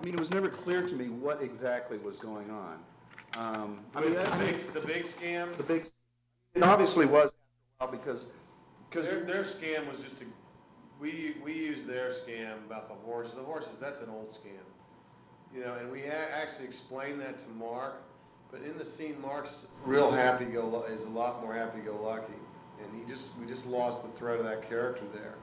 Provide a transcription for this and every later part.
mean, it was never clear to me what exactly was going on. The big scam? The big, it obviously was because Their scam was just we used their scam about the horses. The horses, that's an old scam. You know, and we actually explained that to Mark, but in the scene, Mark's real is a lot more happy-go-lucky, and we just lost the thread of that character there.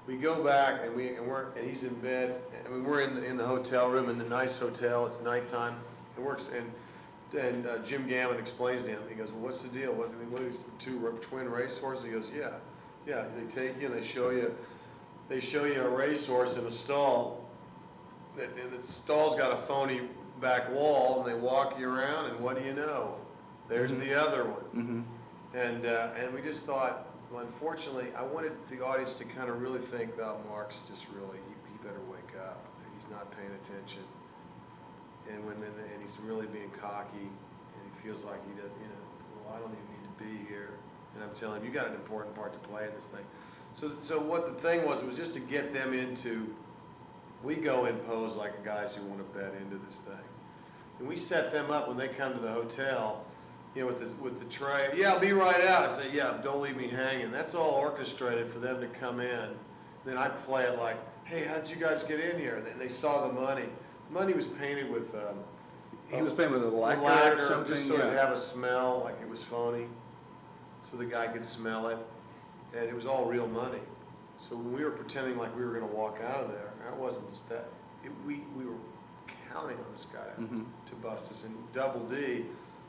We go back and he's in bed, and we're in the hotel room, in the nice hotel. It's nighttime. It works, and Jim Gammon explains to him. He goes, "Well, what's the deal? What are these two twin racehorses?" He goes, "Yeah. They take you and they show you a racehorse in a stall." And the stall's got a phony back wall, and they walk you around, and what do you know? There's the other one. And we just thought, well, unfortunately, I wanted the audience to kind of really think about Mark's just really, he better wake up. He's not paying attention. And he's really being cocky, and he feels like he doesn't, well, I don't even need to be here. And I'm telling him, you got an important part to play in this thing. So what the thing was just to get them into, we go and pose like guys who want to bet into this thing. And we set them up when they come to the hotel, with the tray. "Yeah, I'll be right out." I say, "Yeah, don't leave me hanging." That's all orchestrated for them to come in. Then I play it like, "Hey, how'd you guys get in here?" And they saw the money. The money was painted with, he was painted with a lacquer or something, just so it'd have a smell like it was phony, so the guy could smell it. And it was all real money. So when we were pretending like we were going to walk out of there, that wasn't just that. We were counting on this guy to bust us. And Double D,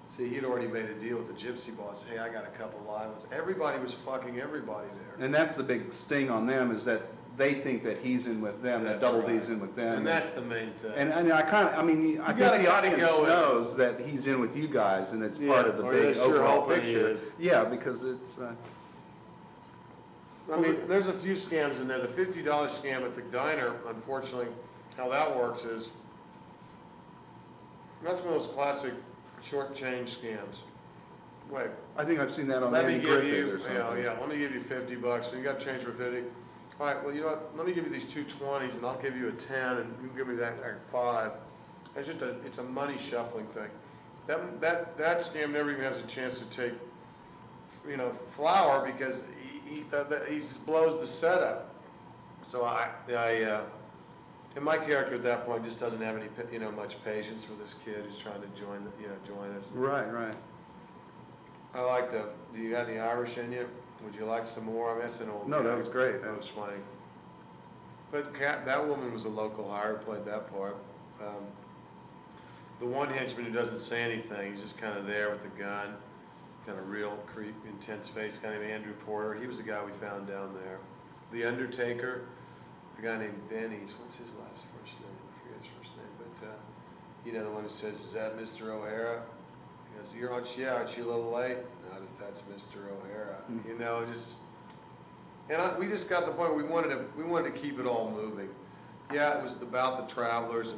see, he'd already made a deal with the gypsy boss. "Hey, I got a couple live ones." Everybody was fucking everybody there. And that's the big sting on them, is that they think that he's in with them, that Double D's in with them. And that's the main thing. And I think the audience knows that he's in with you guys, and it's part of the big overall picture. Yeah, because it's... I mean, there's a few scams in there. The $50 scam at the diner, unfortunately, how that works is, that's one of those classic short change scams. Wait. I think I've seen that on Andy Griffith or something. Let me give you $50, so you got change for 50. All right, well, you know what, let me give you these two 20s, and I'll give you a 10, and you can give me that 5. It's just it's a money shuffling thing. That scam never even has a chance to take, flour, because he just blows the setup. So and my character at that point just doesn't have any, much patience for this kid who's trying to join us. Right. I like do you got any Irish in you? Would you like some more? I mean, that's an old. No, that was great. That was funny. But that woman was a local hire, played that part. The one henchman who doesn't say anything, he's just kind of there with the gun. Kind of real creep, intense face, kind of Andrew Porter. He was the guy we found down there. The Undertaker, a guy named Benny's. What's his first name? I forget his first name. But the one who says, "Is that Mr. O'Hara?" He goes, aren't you a little late? "Not if that's Mr. O'Hara." We just got to the point where we wanted to keep it all moving. Yeah, it was about the travelers,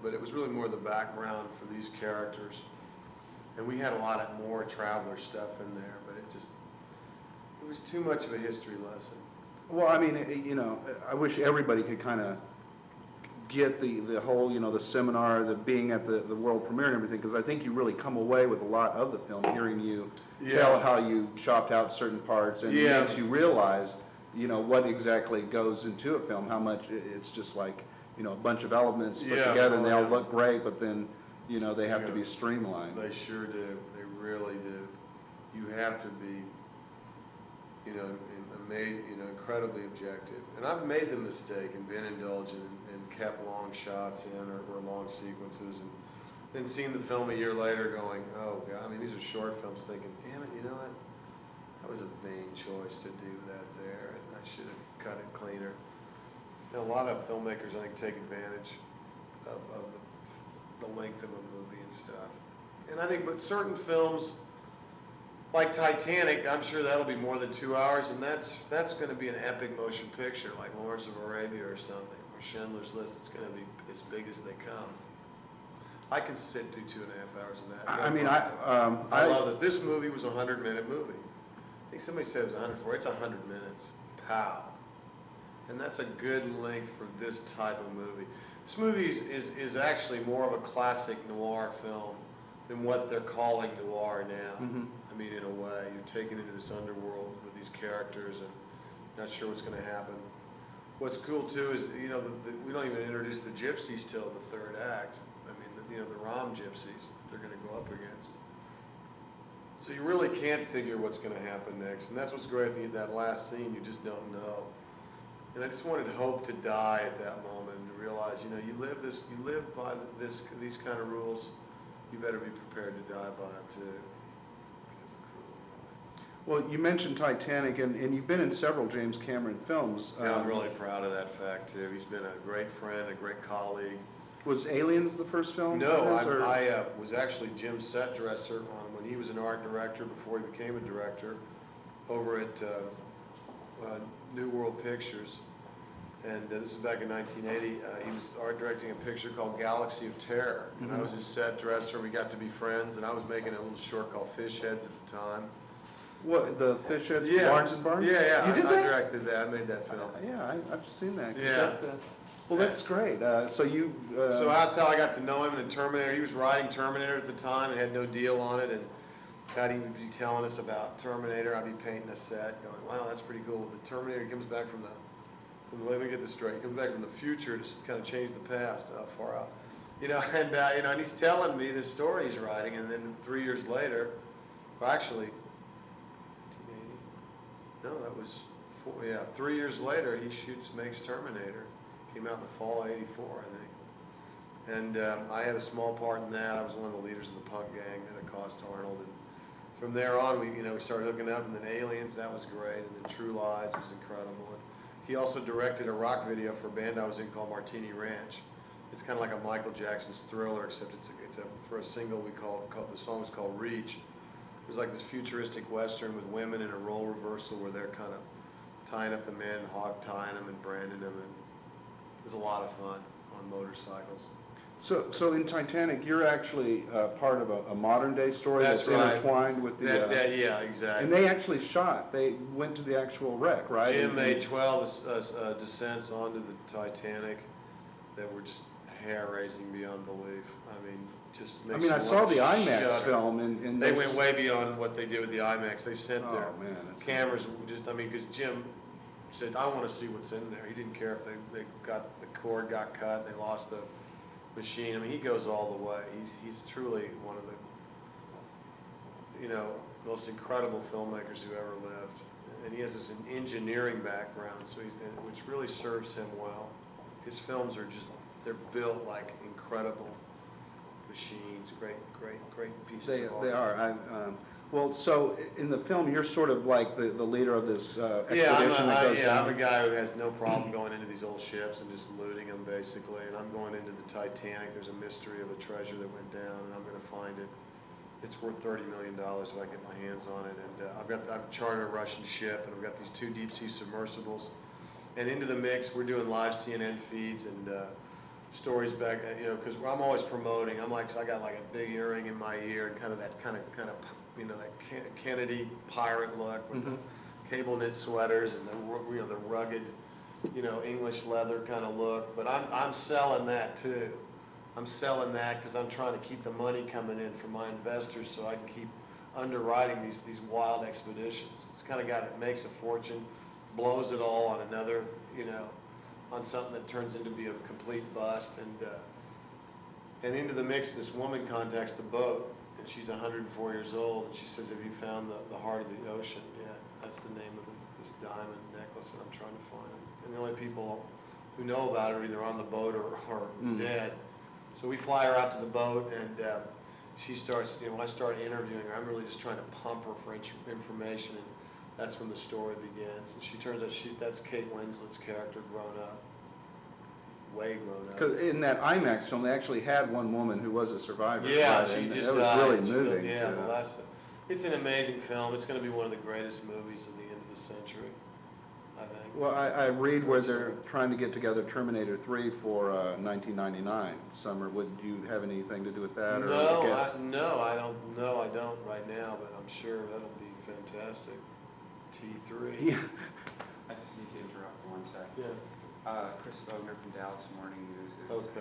but it was really more the background for these characters. And we had a lot more traveler stuff in there, but it was too much of a history lesson. Well, I mean, I wish everybody could kind of get the whole, the seminar, the being at the world premiere and everything, because I think you really come away with a lot of the film, hearing you tell how you chopped out certain parts, and it makes you realize, what exactly goes into a film, how much it's just like, a bunch of elements put together, and they all look great, but then they have to be streamlined. They sure do. They really do. You have to be, incredibly objective. And I've made the mistake and been indulgent and kept long shots in or long sequences, and then seen the film a year later going, "Oh God!" I mean, these are short films. Thinking, "Damn it, you know what? That was a vain choice to do that there, and I should have cut it cleaner." A lot of filmmakers, I think, take advantage of the length of a movie and stuff. And I think, but certain films, like Titanic, I'm sure that'll be more than 2 hours, and that's going to be an epic motion picture, like Lawrence of Arabia or something, or Schindler's List. It's going to be as big as they come. I can sit through 2.5 hours of that. I love it. This movie was a 100-minute movie. I think somebody said it was 104. It's 100 minutes. Pow. And that's a good length for this type of movie. This movie is actually more of a classic noir film than what they're calling noir now. Mhm. I mean, in a way, you're taken into this underworld with these characters and not sure what's going to happen. What's cool too is, you know, we don't even introduce the gypsies till the third act. I mean, you know, the Rom gypsies they're going to go up against. So you really can't figure what's going to happen next, and that's what's great at that last scene. You just don't know. And I just wanted Hope to die at that moment and to realize, you know, you live by these kind of rules. You better be prepared to die by them too. Well, you mentioned Titanic, and you've been in several James Cameron films. Yeah, I'm really proud of that fact too. He's been a great friend, a great colleague. Was Aliens the first film? No, of his, or- I was actually Jim's set dresser when he was an art director before he became a director over at New World Pictures. And this is back in 1980. He was art directing a picture called Galaxy of Terror. And I was his set dresser. We got to be friends, and I was making a little short called Fish Heads at the time. What, the Fish Heads, Yeah. Barnes and Barnes? Yeah, yeah. You did I that? directed that. I made that film. Yeah, I've seen that. Yeah. Well, that's great. So you. So that's how I got to know him in the Terminator. He was writing Terminator at the time and had no deal on it. And God, he would be telling us about Terminator. I'd be painting a set, going, "Wow, that's pretty cool." The Terminator comes back from the way we get this straight. He comes back from the future to kind of change the past, far out. You know, and you know, and he's telling me the story he's writing, and then 3 years later, well, actually, 1980. No, that was 3 years later, he makes Terminator. Came out in the fall of '84, I think. And I had a small part in that. I was one of the leaders of the punk gang that accost Arnold. And from there on, we started hooking up, and then Aliens, that was great, and then True Lies was incredible. And he also directed a rock video for a band I was in called Martini Ranch. It's kind of like a Michael Jackson's Thriller, except for a single the song was called Reach. It was like this futuristic western with women in a role reversal where they're kind of tying up the men, hog tying them and branding them, and it was a lot of fun on motorcycles. So in Titanic, you're actually part of a modern day story that's right. intertwined with the. Yeah, exactly. And they actually shot. They went to the actual wreck, right? Jim made 12 descents onto the Titanic that were just hair-raising beyond belief. I mean, just makes I mean, I you saw want the to IMAX shudder. film, and They went way beyond what they did with the IMAX. They sent their Oh man, that's cameras, because Jim said, "I want to see what's in there." He didn't care if they got the cord got cut, they lost the machine. I mean, he goes all the way. He's truly one of the most incredible filmmakers who ever lived, and he has this engineering background, so which really serves him well. His films are they're built like incredible machines, great pieces of art. They are. Well, so in the film, you're sort of like the leader of this expedition that goes down. I'm a guy who has no problem going into these old ships and just looting them, basically. And I'm going into the Titanic. There's a mystery of a treasure that went down, and I'm going to find it. It's worth $30 million if I get my hands on it. And I've chartered a Russian ship, and I've got these 2 deep-sea submersibles. And into the mix, we're doing live CNN feeds and stories back, because I'm always promoting. I got like a big earring in my ear and kind of that candid pirate look with the cable knit sweaters and the rugged, English leather kind of look. But I'm selling that too. I'm selling that because I'm trying to keep the money coming in from my investors so I can keep underwriting these wild expeditions. It's kind of guy that makes a fortune, blows it all on another, on something that turns into be a complete bust. And into the mix, this woman contacts the boat. And she's 104 years old, and she says, "Have you found the heart of the ocean?" Yeah, that's the name of this diamond necklace that I'm trying to find. And the only people who know about it are either on the boat or dead. So we fly her out to the boat, and she starts, when I start interviewing her, I'm really just trying to pump her for information, and that's when the story begins. And she turns out that's Kate Winslet's character grown up. Way grown up. Because in that IMAX film, they actually had one woman who was a survivor. Yeah, right? she And just that was died. really moving. Well, it's an amazing film. It's going to be one of the greatest movies of the end of the century, I think. Well, I read where they're trying to get together Terminator 3 for 1999 summer. Would you have anything to do with that? I don't right now, but I'm sure that'll be fantastic. T3. Yeah. I just need to interrupt for 1 second. Yeah. Chris Vogner from Dallas Morning News is Okay.